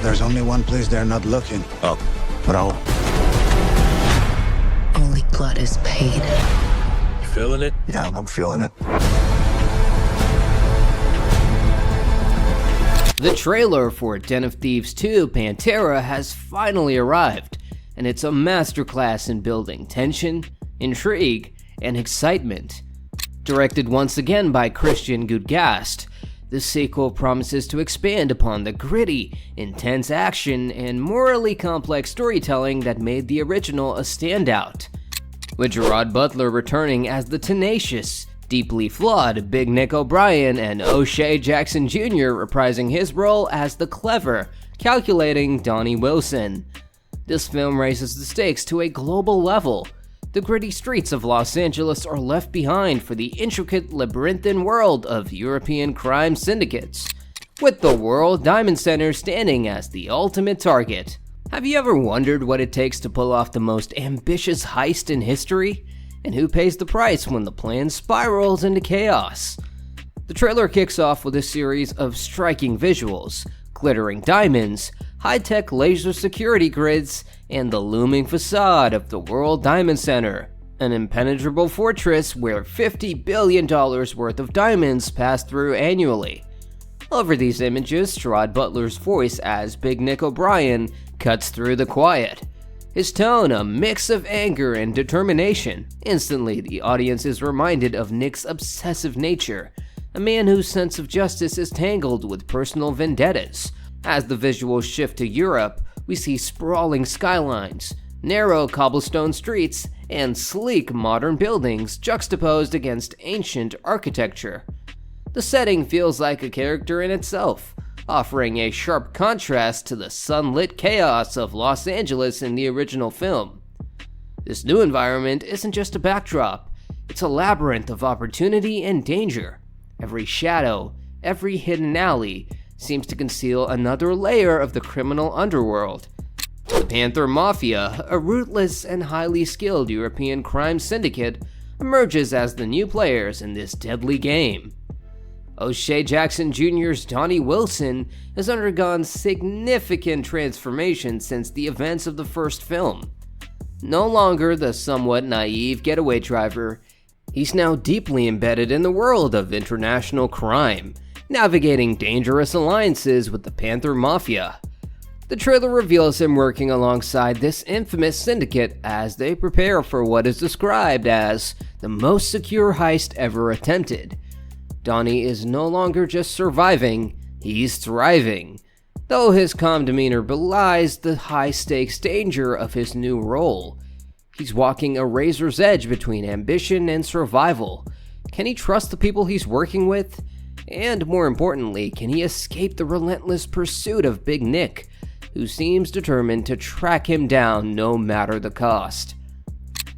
There's only one place they're not looking. Oh, bro. Only blood is pain. You feeling it? Yeah, I'm feeling it. The trailer for Den of Thieves 2 Pantera has finally arrived, and it's a masterclass in building tension, intrigue, and excitement. Directed once again by Christian Gudgast, this sequel promises to expand upon the gritty, intense action and morally complex storytelling that made the original a standout. With Gerard Butler returning as the tenacious, deeply flawed Big Nick O'Brien and O'Shea Jackson Jr. reprising his role as the clever, calculating Donnie Wilson. This film raises the stakes to a global level. The gritty streets of Los Angeles are left behind for the intricate labyrinthine world of European crime syndicates, with the World Diamond Center standing as the ultimate target. Have you ever wondered what it takes to pull off the most ambitious heist in history? And who pays the price when the plan spirals into chaos? The trailer kicks off with a series of striking visuals, glittering diamonds, high-tech laser security grids, and the looming facade of the World Diamond Center, an impenetrable fortress where $50 billion worth of diamonds pass through annually. Over these images, Gerard Butler's voice as Big Nick O'Brien cuts through the quiet. His tone a mix of anger and determination. Instantly, the audience is reminded of Nick's obsessive nature, a man whose sense of justice is tangled with personal vendettas. As the visuals shift to Europe, we see sprawling skylines, narrow cobblestone streets, and sleek modern buildings juxtaposed against ancient architecture. The setting feels like a character in itself, offering a sharp contrast to the sunlit chaos of Los Angeles in the original film. This new environment isn't just a backdrop, it's a labyrinth of opportunity and danger. Every shadow, every hidden alley seems to conceal another layer of the criminal underworld. The Panther Mafia, a ruthless and highly skilled European crime syndicate, emerges as the new players in this deadly game. O'Shea Jackson Jr.'s Donnie Wilson has undergone significant transformation since the events of the first film. No longer the somewhat naive getaway driver, he's now deeply embedded in the world of international crime, navigating dangerous alliances with the Panther Mafia. The trailer reveals him working alongside this infamous syndicate as they prepare for what is described as the most secure heist ever attempted. Donnie is no longer just surviving, he's thriving, though his calm demeanor belies the high-stakes danger of his new role. He's walking a razor's edge between ambition and survival. Can he trust the people he's working with? And more importantly, can he escape the relentless pursuit of Big Nick, who seems determined to track him down no matter the cost?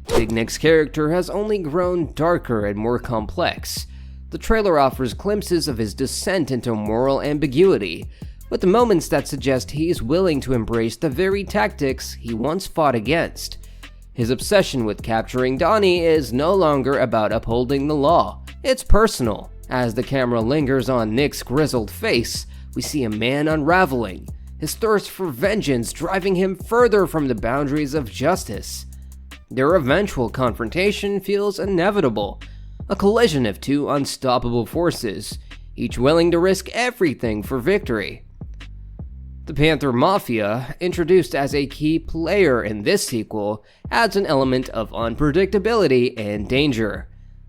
Big Nick's character has only grown darker and more complex. The trailer offers glimpses of his descent into moral ambiguity, with the moments that suggest he's willing to embrace the very tactics he once fought against. His obsession with capturing Donnie is no longer about upholding the law, it's personal. As the camera lingers on Nick's grizzled face, we see a man unraveling, his thirst for vengeance driving him further from the boundaries of justice. Their eventual confrontation feels inevitable, a collision of two unstoppable forces, each willing to risk everything for victory. The Panther Mafia, introduced as a key player in this sequel, adds an element of unpredictability and danger.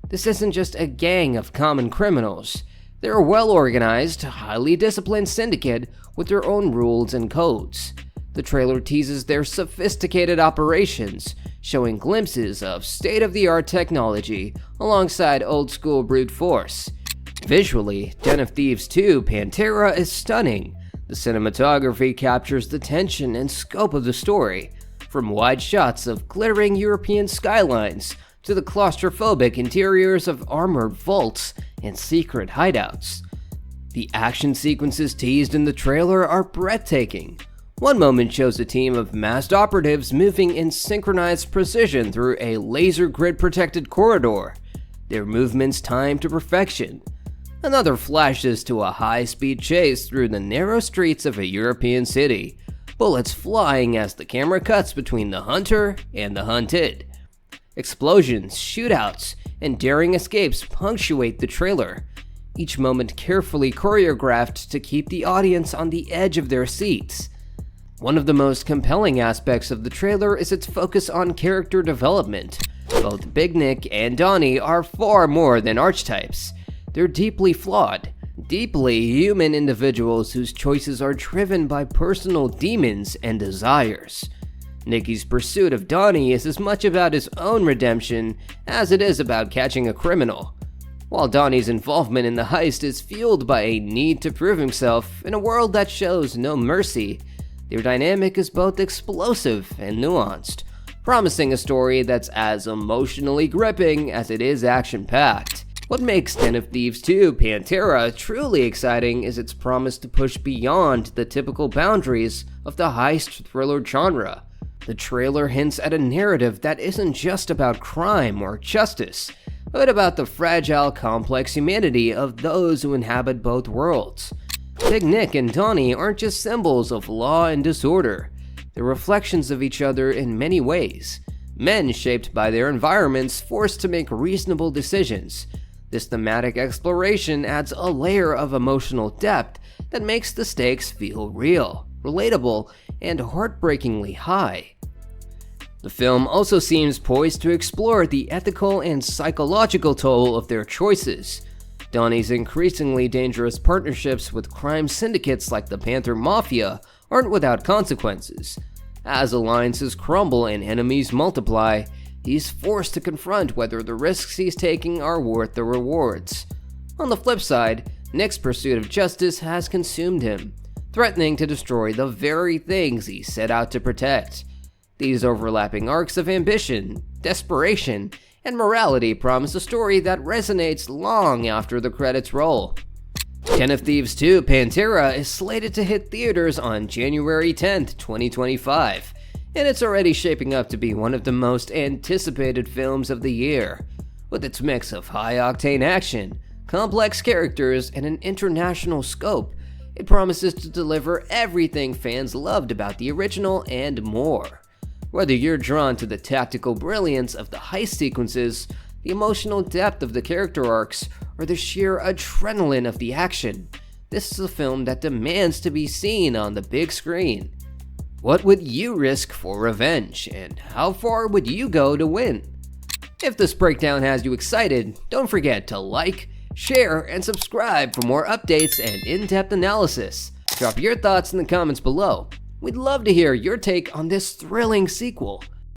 This isn't just a gang of common criminals. They're a well-organized, highly disciplined syndicate with their own rules and codes. The trailer teases their sophisticated operations, showing glimpses of state-of-the-art technology alongside old-school brute force. Visually, Den of Thieves 2 Pantera is stunning. The cinematography captures the tension and scope of the story, from wide shots of glittering European skylines to the claustrophobic interiors of armored vaults and secret hideouts. The action sequences teased in the trailer are breathtaking. One moment shows a team of masked operatives moving in synchronized precision through a laser grid-protected corridor, their movements timed to perfection. Another flashes to a high-speed chase through the narrow streets of a European city, bullets flying as the camera cuts between the hunter and the hunted. Explosions, shootouts, and daring escapes punctuate the trailer, each moment carefully choreographed to keep the audience on the edge of their seats. One of the most compelling aspects of the trailer is its focus on character development. Both Big Nick and Donnie are far more than archetypes. They're deeply flawed, deeply human individuals whose choices are driven by personal demons and desires. Nicky's pursuit of Donnie is as much about his own redemption as it is about catching a criminal, while Donnie's involvement in the heist is fueled by a need to prove himself in a world that shows no mercy. Their dynamic is both explosive and nuanced, promising a story that's as emotionally gripping as it is action-packed. What makes Den of Thieves 2 Pantera truly exciting is its promise to push beyond the typical boundaries of the heist thriller genre. The trailer hints at a narrative that isn't just about crime or justice, but about the fragile, complex humanity of those who inhabit both worlds. Big Nick and Donnie aren't just symbols of law and disorder. They're reflections of each other in many ways. Men shaped by their environments, forced to make reasonable decisions. This thematic exploration adds a layer of emotional depth that makes the stakes feel real, relatable, and heartbreakingly high. The film also seems poised to explore the ethical and psychological toll of their choices. Donnie's increasingly dangerous partnerships with crime syndicates like the Panther Mafia aren't without consequences. As alliances crumble and enemies multiply, he's forced to confront whether the risks he's taking are worth the rewards. On the flip side, Nick's pursuit of justice has consumed him, threatening to destroy the very things he set out to protect. These overlapping arcs of ambition, desperation, and morality promise a story that resonates long after the credits roll. Den of Thieves 2 Pantera is slated to hit theaters on January 10th, 2025. And it's already shaping up to be one of the most anticipated films of the year. With its mix of high-octane action, complex characters, and an international scope, it promises to deliver everything fans loved about the original and more. Whether you're drawn to the tactical brilliance of the heist sequences, the emotional depth of the character arcs, or the sheer adrenaline of the action, this is a film that demands to be seen on the big screen. What would you risk for revenge, and how far would you go to win? If this breakdown has you excited, don't forget to like, share, and subscribe for more updates and in-depth analysis. Drop your thoughts in the comments below. We'd love to hear your take on this thrilling sequel.